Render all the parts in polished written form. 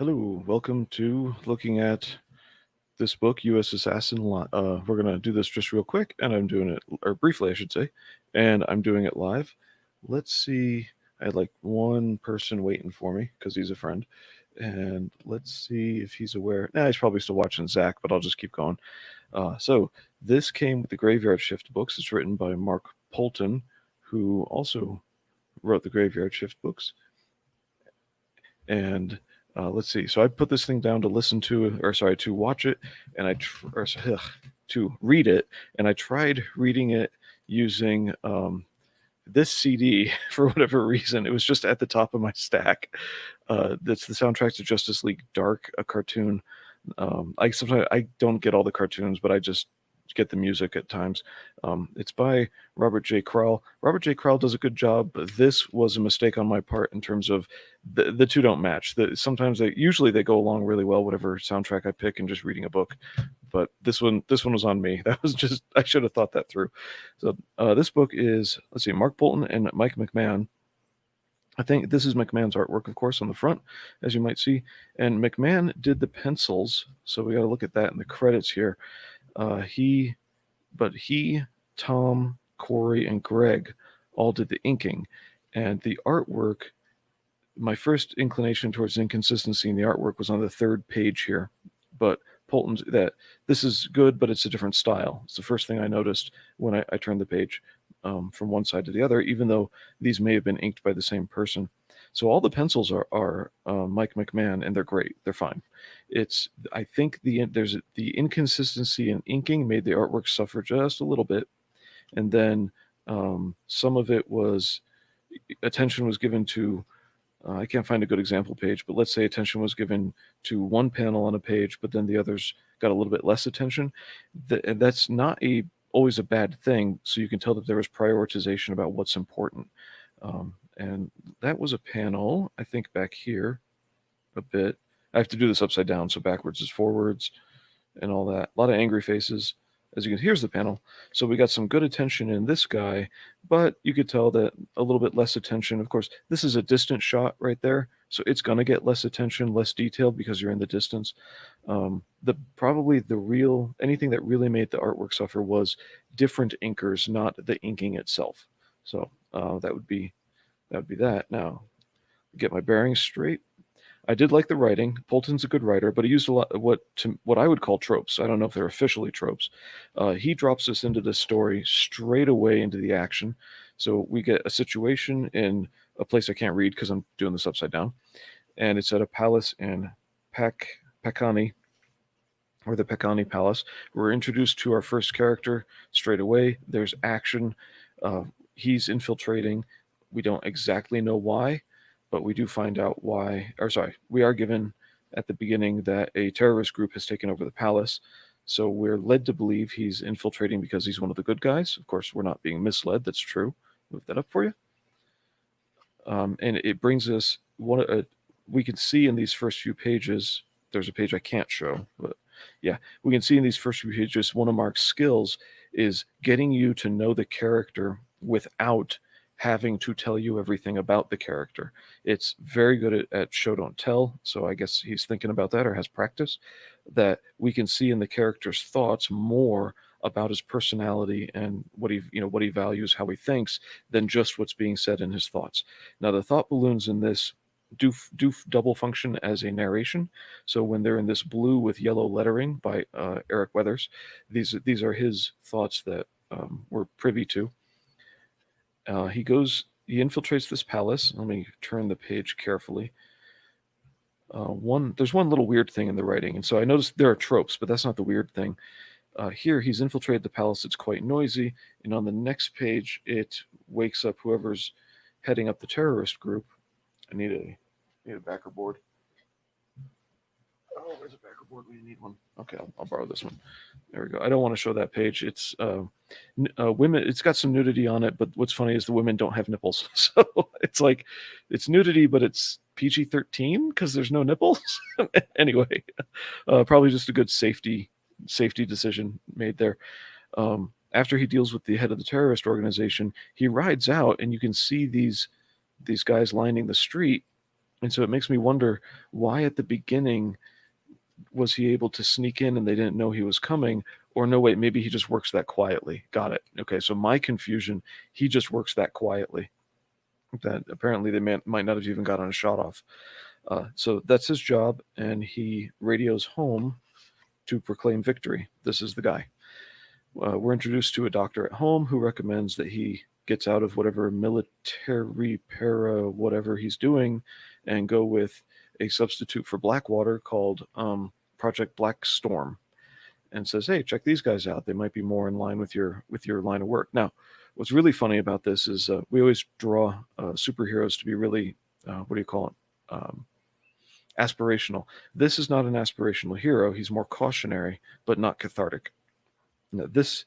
Hello, welcome to looking at this book, USAssassin. We're going to do this just real quick, and I'm doing it, or briefly, I should say, and I'm doing it live. Let's see. I had like one person waiting for me because he's a friend, and let's see if he's aware. Nah, he's probably still watching Zach, but I'll just keep going. So this came with the Graveyard Shift books. It's written by Mark Polton, who also wrote the Graveyard Shift books. And let's see. So I put this thing down to listen to, or sorry, to watch it, and to read it, and I tried reading it using this CD for whatever reason. It was just at the top of my stack. That's the soundtrack to Justice League Dark, a cartoon. I sometimes I don't get all the cartoons, but I just get the music at times. It's by Robert J. Crowell. Robert J. Crowell does a good job, but this was a mistake on my part in terms of the two don't match. Sometimes usually they go along really well, whatever soundtrack I pick, and just reading a book. But this one was on me. That was just I should have thought that through. So this book is, let's see, Mark Bolton and Mike McMahon. I think this is McMahon's artwork, of course, on the front, as you might see. And McMahon did the pencils, so we got to look at that in the credits here. He, Tom, Corey, and Greg all did the inking, and the artwork. My first inclination towards inconsistency in the artwork was on the third page here, but Polton's that this is good, but it's a different style. It's the first thing I noticed when I turned the page from one side to the other, even though these may have been inked by the same person. So all the pencils are Mike McMahon, and they're great. They're fine. I think there's the inconsistency in inking made the artwork suffer just a little bit, and then some of it was attention was given to. I can't find a good example page, but let's say attention was given to one panel on a page, but then the others got a little bit less attention. That's not always a bad thing. So you can tell that there was prioritization about what's important. And that was a panel, I think, back here a bit. I have to do this upside down, so backwards is forwards and all that. A lot of angry faces. As you can, here's the panel. So we got some good attention in this guy, but you could tell that a little bit less attention. Of course, this is a distant shot right there, so it's going to get less attention, less detailed because you're in the distance. Anything that really made the artwork suffer was different inkers, not the inking itself. So that would be that. Now, get my bearings straight. I did like the writing. Polton's a good writer, but he used a lot of what I would call tropes. I don't know if they're officially tropes. He drops us into the story straight away into the action. So we get a situation in a place I can't read because I'm doing this upside down, and it's at a palace in Pekani, or the Pekani Palace. We're introduced to our first character straight away. There's action. He's infiltrating. We don't exactly know why, but we do find out why, we are given at the beginning that a terrorist group has taken over the palace. So we're led to believe he's infiltrating because he's one of the good guys. Of course, we're not being misled. That's true. Move that up for you. And it brings us we can see in these first few pages, there's a page I can't show, but yeah, we can see in these first few pages, one of Mark's skills is getting you to know the character without having to tell you everything about the character. It's very good at show don't tell. So I guess he's thinking about that or has practice, that we can see in the character's thoughts more about his personality and what he values, how he thinks, than just what's being said in his thoughts. Now the thought balloons in this do double function as a narration. So when they're in this blue with yellow lettering by Eric Weathers, these are his thoughts that we're privy to. He infiltrates this palace. Let me turn the page carefully. There's one little weird thing in the writing, and so I noticed there are tropes, but that's not the weird thing. Here, he's infiltrated the palace. It's quite noisy, and on the next page, it wakes up whoever's heading up the terrorist group. I need a backer board. Oh, where's a backer board? We need one. Okay, I'll borrow this one. There we go. I don't want to show that page. It's women. It's got some nudity on it, but what's funny is the women don't have nipples. So it's like it's nudity, but it's PG-13 because there's no nipples. Anyway, probably just a good safety decision made there. After he deals with the head of the terrorist organization, he rides out, and you can see these guys lining the street. And so it makes me wonder, why at the beginning was he able to sneak in and they didn't know he was coming? Or no, wait, maybe he just works that quietly. Got it. Okay, so my confusion, he just works that quietly. That apparently they might not have even gotten a shot off. So that's his job, and he radios home to proclaim victory. This is the guy. We're introduced to a doctor at home who recommends that he gets out of whatever military para whatever he's doing and go with a substitute for Blackwater called Project Black Storm, and says, "Hey, check these guys out. They might be more in line with your line of work." Now, what's really funny about this is we always draw superheroes to be really what do you call it? Aspirational. This is not an aspirational hero. He's more cautionary, but not cathartic. Now, this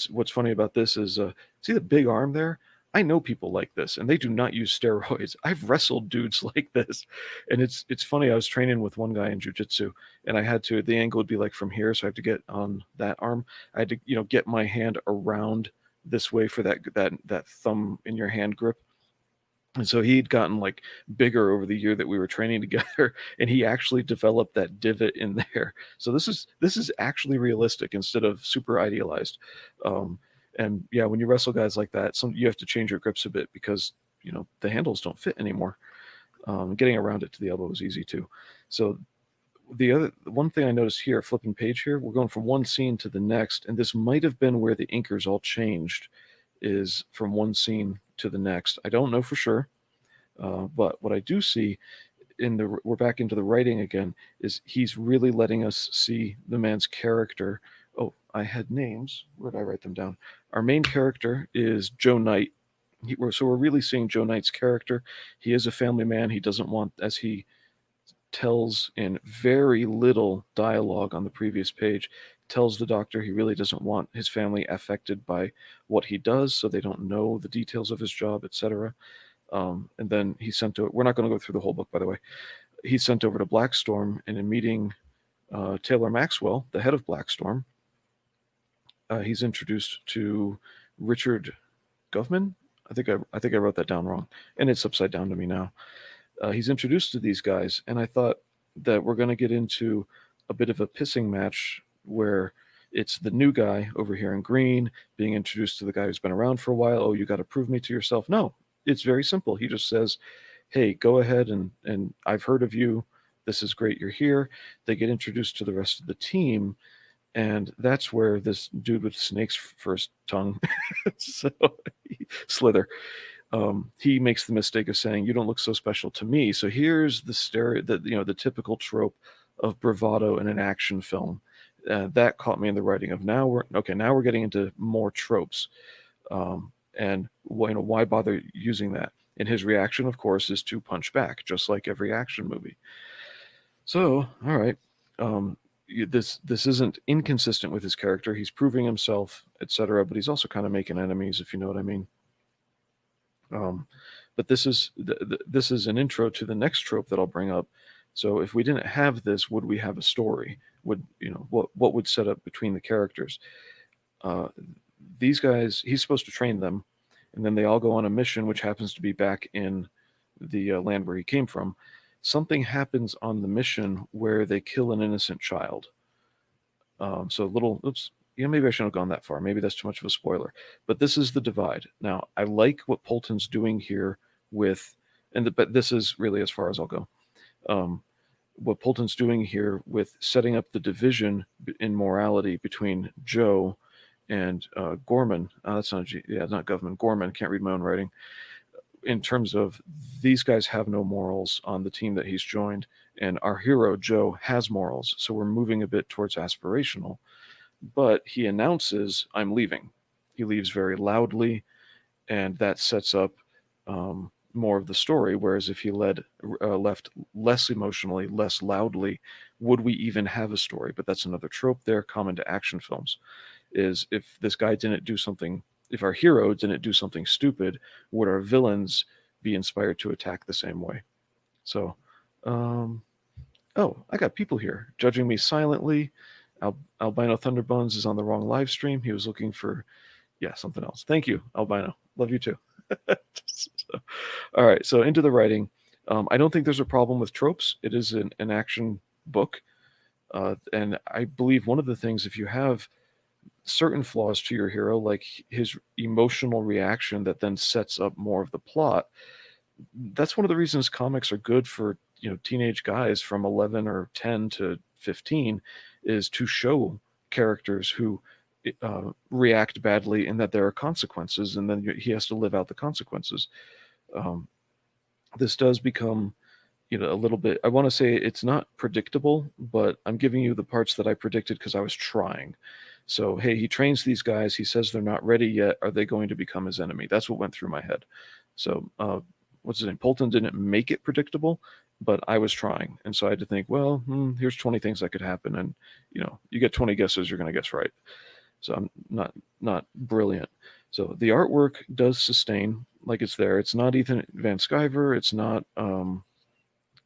what's funny about this is see the big arm there. I know people like this, and they do not use steroids. I've wrestled dudes like this, and it's funny. I was training with one guy in jujitsu, and I had to, the angle would be like from here, so I have to get on that arm. I had to get my hand around this way for that thumb in your hand grip. And so he'd gotten like bigger over the year that we were training together, and he actually developed that divot in there. So this is actually realistic instead of super idealized. Um, and yeah, when you wrestle guys like that, you have to change your grips a bit because the handles don't fit anymore. Getting around it to the elbow is easy too. So the one thing I noticed here, flipping page here, we're going from one scene to the next, and this might have been where the inkers all changed, is from one scene to the next. I don't know for sure, but what I do see we're back into the writing again, is he's really letting us see the man's character. Oh, I had names. Where did I write them down? Our main character is Joe Knight. So we're really seeing Joe Knight's character. He is a family man. He doesn't want, as he tells in very little dialogue on the previous page, tells the doctor he really doesn't want his family affected by what he does, so they don't know the details of his job, etc. And then he's sent to, we're not going to go through the whole book, by the way. He's sent over to Blackstorm, and in meeting Taylor Maxwell, the head of Blackstorm, he's introduced to Richard Govman. I think I wrote that down wrong, and it's upside down to me now. He's introduced to these guys, and I thought that we're going to get into a bit of a pissing match where it's the new guy over here in green being introduced to the guy who's been around for a while. Oh, you got to prove me to yourself. No, it's very simple. He just says, hey, go ahead and I've heard of you. This is great. You're here. They get introduced to the rest of the team. And that's where this dude with snakes for his tongue, so Slither, he makes the mistake of saying, "You don't look so special to me." So here's the typical trope of bravado in an action film. That caught me in the writing of, now we're getting into more tropes, and why bother using that? And his reaction, of course, is to punch back, just like every action movie. So, all right, this isn't inconsistent with his character. He's proving himself, etc. But he's also kind of making enemies, if you know what I mean. But this is an intro to the next trope that I'll bring up. So if we didn't have this, would we have a story? Would what would set up between the characters? These guys, he's supposed to train them, and then they all go on a mission, which happens to be back in the land where he came from. Something happens on the mission where they kill an innocent child. Maybe I shouldn't have gone that far. Maybe that's too much of a spoiler. But this is the divide. Now, I like what Polton's doing here but this is really as far as I'll go. What Polton's doing here with setting up the division in morality between Joe and Gorman. That's not not Government. Gorman. Can't read my own writing. In terms of, these guys have no morals on the team that he's joined, and our hero Joe has morals. So we're moving a bit towards aspirational. But he announces, "I'm leaving." He leaves very loudly, and that sets up more of the story. Whereas if he left less emotionally, less loudly, would we even have a story? But that's another trope there, common to action films, is if this guy didn't do something, if our hero didn't do something stupid, would our villains be inspired to attack the same way? So, I got people here judging me silently. Albino Thunderbones is on the wrong live stream. He was looking for, something else. Thank you, Albino. Love you too. All right, so into the writing. I don't think there's a problem with Tropes. It is an action book. And I believe one of the things, if you have certain flaws to your hero, like his emotional reaction that then sets up more of the plot, that's one of the reasons comics are good for, teenage guys from 11 or 10 to 15, is to show characters who react badly and that there are consequences, and then he has to live out the consequences. Um, this does become, a little bit, I want to say it's not predictable, but I'm giving you the parts that I predicted because I was trying. So, hey, he trains these guys. He says they're not ready yet. Are they going to become his enemy? That's what went through my head. So, what's his name? Polton didn't make it predictable, but I was trying. And so I had to think, well, here's 20 things that could happen. And, you get 20 guesses, you're going to guess right. So I'm not brilliant. So the artwork does sustain, like it's there. It's not Ethan Van Sciver. It's not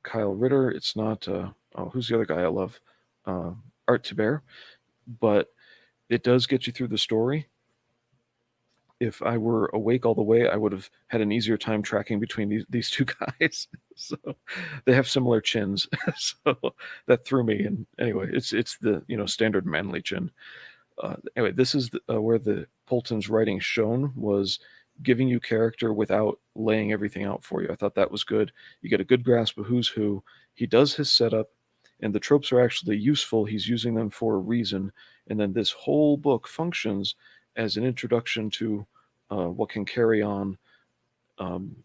Kyle Ritter. It's not who's the other guy I love? Art Tiber. But it does get you through the story. If I were awake all the way, I would have had an easier time tracking between these two guys. So they have similar chins. So that threw me. And anyway, it's the standard manly chin. Anyway, this is where the Polton's writing shone, was giving you character without laying everything out for you. I thought that was good. You get a good grasp of who's who. He does his setup, and the tropes are actually useful. He's using them for a reason. And then this whole book functions as an introduction to what can carry on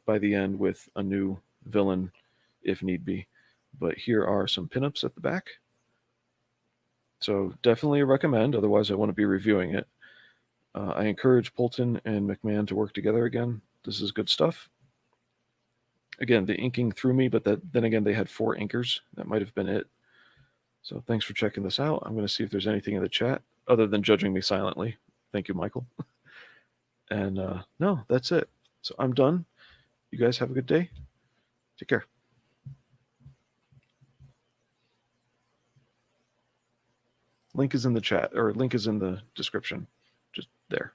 by the end with a new villain, if need be. But here are some pinups at the back. So definitely recommend, otherwise I wouldn't be reviewing it. I encourage Polton and McMahon to work together again. This is good stuff. Again, the inking threw me, but then again, they had 4 inkers. That might have been it. So thanks for checking this out. I'm going to see if there's anything in the chat other than judging me silently. Thank you, Michael. And no, that's it. So I'm done. You guys have a good day. Take care. Link is in the chat, or link is in the description. Just there.